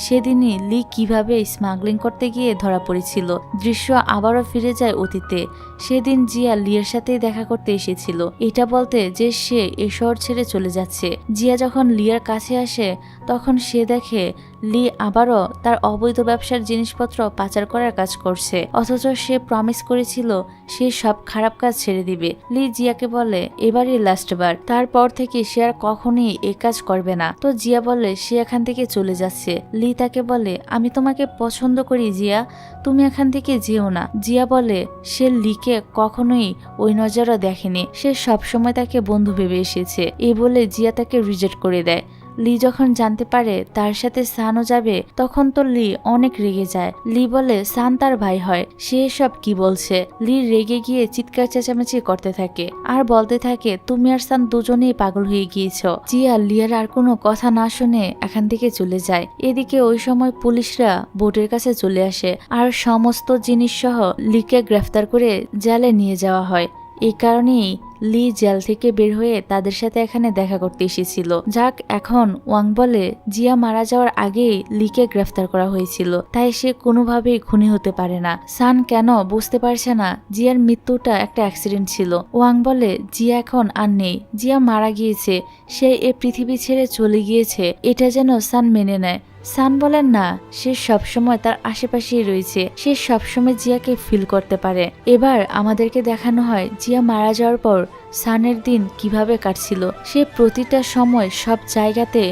Speaker 1: সেদিনই লি কিভাবে স্মাগলিং করতে গিয়ে ধরা পড়েছিল। দৃশ্য আবারও ফিরে যায় অতীতে। সেদিন জিয়া লিয়ের সাথেই দেখা করতে এসেছিল, এটা বলতে যে সে এ শহর ছেড়ে চলে যাচ্ছে। জিয়া যখন লিয়ার কাছে আসে তখন সে দেখে লি আবারও তার অবৈধ ব্যবসার জিনিসপত্র পাচার করার কাজ করছে, অথচ সে প্রমিস করেছিল সে সব খারাপ কাজ ছেড়ে দিবে। লি জিয়াকে বলে এবারই লাস্ট বার, তারপর থেকে সে আর কখনোই এই কাজ করবে না। তো জিয়া বলে সে এখান থেকে চলে যাচ্ছে। লি তাকে বলে আমি তোমাকে পছন্দ করি জিয়া, তুমি এখান থেকে যেও না। জিয়া বলে সে লিকে কখনোই ওই নজরও দেখেনি, সে সবসময় তাকে বন্ধু ভেবে এসেছে। এই বলে জিয়া তাকে রিজেক্ট করে দেয়। লি যখন জানতে পারে তার সাথে সানও যাবে তখন তো লি অনেক রেগে যায়। লি বলে সান তার ভাই হয়, সে সব কি বলছে। লি রেগে গিয়ে চিৎকার চেঁচামেচি করতে থাকে আর বলতে থাকে তুমি আর সান দুজনেই পাগল হয়ে গিয়েছ। জিয়া লিয়ার আর কোনো কথা না শুনে এখান থেকে চলে যায়। এদিকে ওই সময় পুলিশরা বোটের কাছে চলে আসে আর সমস্ত জিনিস সহ লিকে গ্রেফতার করে জেলে নিয়ে যাওয়া হয়। এই কারণেই লি জেল থেকে বের হয়ে তাদের সাথে এখানে দেখা করতে এসেছিল। যাক, এখন ওয়াং বলে জিয়া মারা যাওয়ার আগেই লিকে গ্রেফতার করা হয়েছিল, তাই সে কোনোভাবেই খুনি হতে পারে না। সান কেন বুঝতে পারছে না জিয়ার মৃত্যুটা একটা অ্যাক্সিডেন্ট ছিল। ওয়াং বলে জিয়া এখন আর নেই, জিয়া মারা গিয়েছে, সে এ পৃথিবী ছেড়ে চলে গিয়েছে, এটা যেন সান মেনে নেয়। সান বলেন না, সে সবসময় তার আশেপাশেই রয়েছে, সে সবসময় জিয়াকে ফিল করতে পারে। এবার আমাদেরকে দেখানো হয় জিয়া মারা যাওয়ার পর সানের দিন কিভাবে কাটছিল। সে প্রতিটা সময় সব জায়গাতে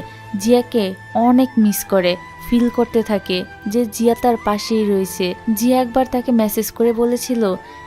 Speaker 1: জিয়াকে অনেক মিস করে, ফিল করতে থাকে যে জিয়া তার পাশেই রয়েছে। জিয়া একবার তাকে মেসেজ করে বলেছিল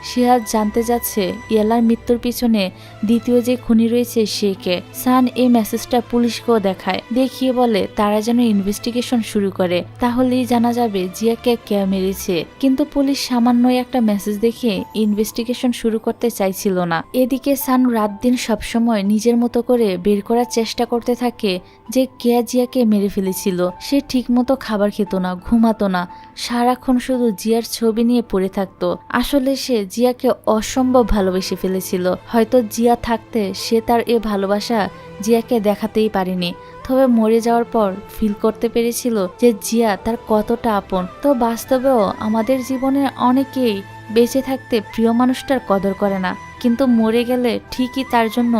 Speaker 1: সে আজ জানতে যাচ্ছে ইয়ালার মৃত্যুর পিছনে দ্বিতীয় যে খুনি রয়েছে সে কে। সান এই মেসেজটা পুলিশকেও দেখায়, দেখিয়ে বলে তারা যেন ইনভেস্টিগেশন শুরু করে, তাহলেই জানা যাবে জিয়াকে কে মেরেছে। কিন্তু পুলিশ সামান্য একটা মেসেজ দেখে ইনভেস্টিগেশন শুরু করতে চাইছিল না। এদিকে সান রাত দিন সবসময় নিজের মতো করে বের করার চেষ্টা করতে থাকে যে কে জিয়াকে মেরে ফেলেছিল। সে ঠিক মতো খাবার খেত না, ঘুমাতো না, সারাক্ষণ শুধু জিয়ার ছবি নিয়ে পড়ে থাকতো। আসলে সে জিয়াকে অসম্ভব ভালোবেসে ফেলেছিল। হয়তো জিয়া থাকতে সে তার এ ভালোবাসা জিয়াকে দেখাতেই পারেনি, তবে মরে যাওয়ার পর ফিল করতে পেরেছিল যে জিয়া তার কতটা আপন। তো বাস্তবেও আমাদের জীবনে অনেকেই বেঁচে থাকতে প্রিয় মানুষটার কদর করে না, কিন্তু মরে গেলে ঠিকই তার জন্য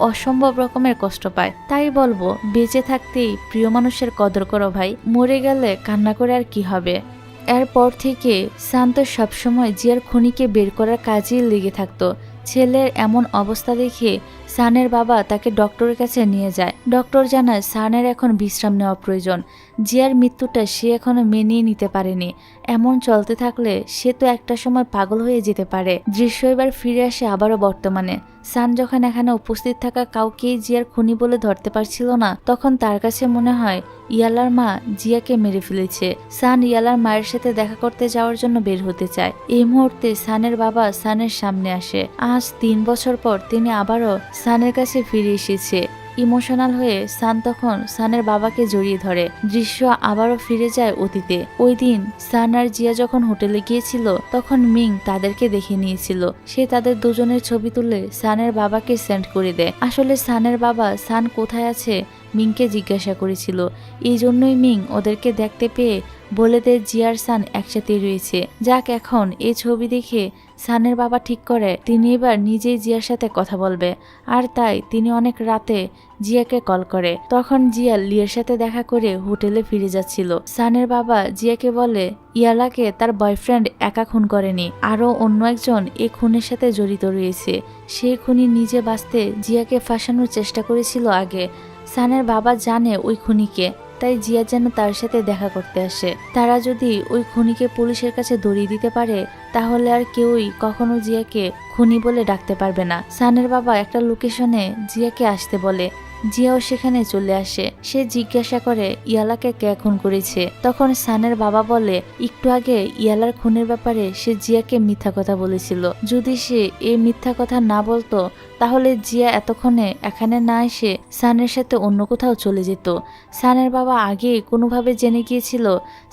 Speaker 1: অসম্ভব রকমের কষ্ট পায়। তাই বলবো বেঁচে থাকতেই প্রিয় মানুষের কদর করো ভাই, মরে গেলে কান্না করে আর কি হবে। এরপর থেকে শান্ত সবসময় জিয়ার খুনিকে বের করার কাজেই লেগে থাকতো। ছেলের এমন অবস্থা দেখে সানের বাবা তাকে ডক্টরের কাছে নিয়ে যায়। ডক্টর জানায় সানের এখন বিশ্রাম নেওয়া প্রয়োজন। জিয়ার মৃত্যুটা সে এখনো মেনিয়ে নিতে পারেনি। এমন চলতে থাকলে সে তো একটা সময় পাগল হয়ে যেতে পারে। দৃশ্য এবার ফিরে আসে আবারও বর্তমানে। সান যখন এখানে উপস্থিত থাকা কাউকেই জিয়ার খুনি বলে ধরতে পারছিল না, তখন তার কাছে মনে হয় ইয়ালার মা জিয়াকে মেরে ফেলেছে। সান ইয়ালার মায়ের সাথে দেখা করতে যাওয়ার জন্য বের হতে চায়। এই মুহূর্তে সানের বাবা সানের সামনে আসে। আজ 3 বছর পর তিনি আবারও সানের কাছে ফিরে এসেছে। ইমোশনাল হয়ে সান তখন সানের বাবাকে জড়িয়ে ধরে। দৃশ্য আবারও ফিরে যায় অতীতে। ওই দিন সান আর জিয়া যখন হোটেলে গিয়েছিল তখন মিং তাদেরকে দেখে নিয়েছিল। সে তাদের দুজনের ছবি তুলে সানের বাবাকে সেন্ড করে দেয়। আসলে সানের বাবা সান কোথায় আছে মিংকে জিজ্ঞাসা করেছিল, এই জন্যই মিং ওদেরকে দেখতে পেয়ে বলে দেয় জিয়ার সান একসাথে রয়েছে। যাক, এখন এই ছবি দেখে সানের বাবা ঠিক করে তিনি এবার নিজেই জিয়ার সাথে কথা বলবে, আর তাই তিনি অনেক রাতে জিয়াকে কল করে। তখন জিয়া লিয়ার সাথে দেখা করে হোটেলে ফিরে যাচ্ছিল। সানের বাবা জিয়াকে বলে ইয়ালাকে তার বয়ফ্রেন্ড একা খুন করেনি, আরও অন্য একজন এই খুনের সাথে জড়িত রয়েছে। সেই খুনি নিজে বাঁচতে জিয়াকে ফাঁসানোর চেষ্টা করেছিল আগে। সানের বাবা জানে ওই খুনিকে, তাই জিয়া যেন তার সাথে দেখা করতে আসে। তারা যদি ওই খুনিকে পুলিশের কাছে ধরিয়ে দিতে পারে তাহলে আর কেউই কখনো জিয়াকে খুনি বলে ডাকতে পারবে না। সানের বাবা একটা লোকেশনে জিয়াকে আসতে বলে। জিয়াও সেখানে চলে আসে। সে জিজ্ঞাসা করে ইয়ালাকে কে খুন করেছে। তখন সানের বাবা বলে একটু আগে ইয়ালার খুনের ব্যাপারে সে জিয়াকে মিথ্যা কথা বলেছিল। যদি সে এই মিথ্যা কথা না বলতো তাহলে জিয়া এতক্ষণে এখানে না এসে সানের সাথে অন্য কোথাও চলে যেত। সানের বাবা আগে কোনোভাবে জেনে গিয়েছিল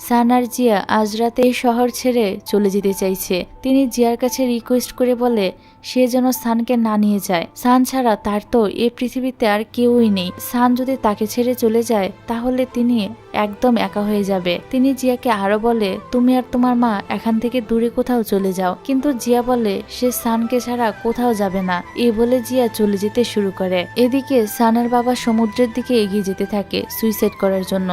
Speaker 1: সান আর জিয়া আজ রাতে এই শহর ছেড়ে চলে যেতে চাইছে। তিনি জিয়ার কাছে রিকোয়েস্ট করে বলে সে যেন সানকে না নিয়ে যায়। সান ছাড়া তার তো এই পৃথিবীতে আর কেউই নেই। সান যদি তাকে ছেড়ে চলে যায় তাহলে তিনি একদম একা হয়ে যাবে। তিনি জিয়াকে আরো বলে তুমি আর তোমার মা এখান থেকে দূরে কোথাও চলে যাও, কিন্তু জিয়া বলে সে সানকে ছাড়া কোথাও যাবে না। এই বলে জিয়া চলে যেতে শুরু করে। এদিকে সানের বাবা সমুদ্রের দিকে এগিয়ে যেতে থাকে সুইসাইড করার জন্য,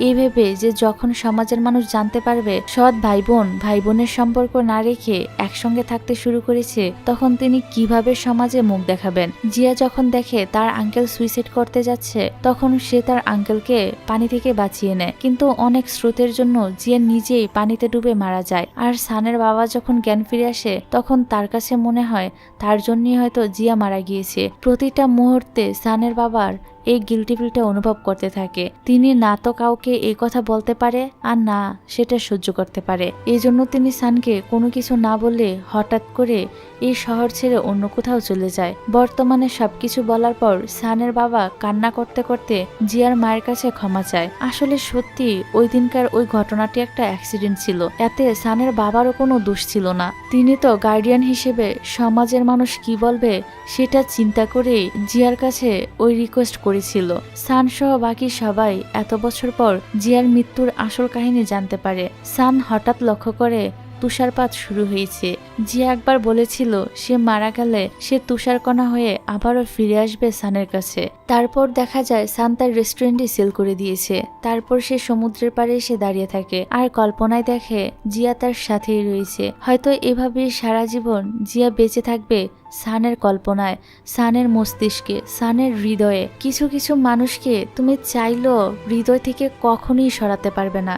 Speaker 1: এই ভেবে যে যখন সমাজের মানুষ জানতে পারবে সৎ ভাই বোনের সম্পর্ক না রেখে একসঙ্গে থাকতে শুরু করেছে তখন তিনি কিভাবে সমাজে মুখ দেখাবেন। জিয়া যখন দেখে তার আঙ্কেল সুইসাইড করতে যাচ্ছে তখন সে তার আঙ্কেলকে পানি থেকে বাঁচিয়ে নেয়, কিন্তু অনেক স্রোতের জন্য জিয়া নিজেই পানিতে ডুবে মারা যায়। আর সানের বাবা যখন জ্ঞান ফিরে আসে তখন তার কাছে মনে হয় তার জন্যই হয়তো জিয়া মারা গিয়েছে। প্রতিটা মুহূর্তে সানের বাবার এই গিল্টি ফিলটা অনুভব করতে থাকে। তিনি না তো কাউকে এই কথা বলতে পারে আর না সেটা সহ্য করতে পারে। এই জন্য তিনি সানকে কোনো কিছু না বলে হঠাৎ করে এই শহর ছেড়ে অন্য কোথাও চলে যায়। বর্তমানে সবকিছু বলার পর সানের বাবা কান্না করতে করতে জিয়ার মায়ের কাছে ক্ষমা চায়। আসলে সত্যি ওই দিনকার ওই ঘটনাটি একটা অ্যাক্সিডেন্ট ছিল, এতে সানের বাবারও কোনো দোষ ছিল না। তিনি তো গার্ডিয়ান হিসেবে সমাজের মানুষ কি বলবে সেটা চিন্তা করে জিয়ার কাছে ওই রিকোয়েস্ট করেছিল। সান সহ বাকি সবাই এত বছর পর জিয়ার মৃত্যুর আসল কাহিনী জানতে পারে। সান হঠাৎ লক্ষ্য করে তুষারপাত শুরু হয়েছে। জিয়া একবার বলেছিল সে মারা গেলে সে তুষারকণা হয়ে আবারও ফিরে আসবে সানের কাছে। তারপর দেখা যায় সান তার রেস্টুরেন্টে সেল করে দিয়েছে। তারপর সে সমুদ্রের পাড়ে এসে দাঁড়িয়ে থাকে আর কল্পনায় দেখে জিয়া তার সাথেই রয়েছে। হয়তো এভাবেই সারা জীবন জিয়া বেঁচে থাকবে সানের কল্পনায়, সানের মস্তিষ্কে, সানের হৃদয়ে। কিছু কিছু মানুষকে তুমি চাইলেও হৃদয় থেকে কখনোই সরাতে পারবে না,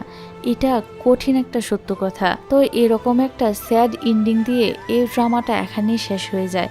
Speaker 1: এটা কঠিন একটা সত্য কথা। তো এরকম একটা স্যাড এন্ডিং দিয়ে এই ড্রামাটা এখানেই শেষ হয়ে যায়।